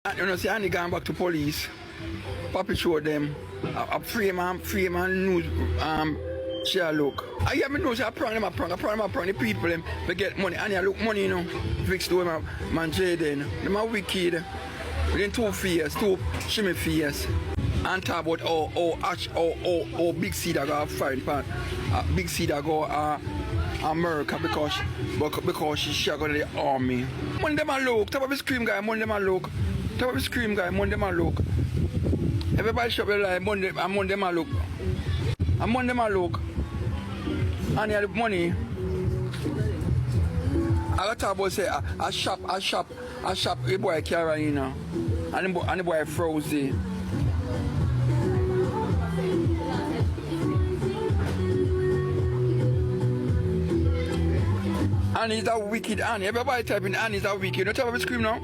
And you know, see, Annie gone back to police. Papi showed them. I frame and news share look. I hear me know say I prong the people them they get money. And I look money, you know. Fix to him man Jaden. Them are wicked. Within 2 years, 2 shimmy years. And talk about Big C that go fight part. Big C that go America because she go to the army. Money them a look. Talk about the scream guy, money them a look. Talk about the scream guy, money them a look. Everybody shop their life, money them a look. And money them a look. And you have money. I got talk about say a shop, the boy Carolina. And the boy Frozy. Annie is a wicked Annie. Everybody typing Annie is a wicked. You know what I'm scream now?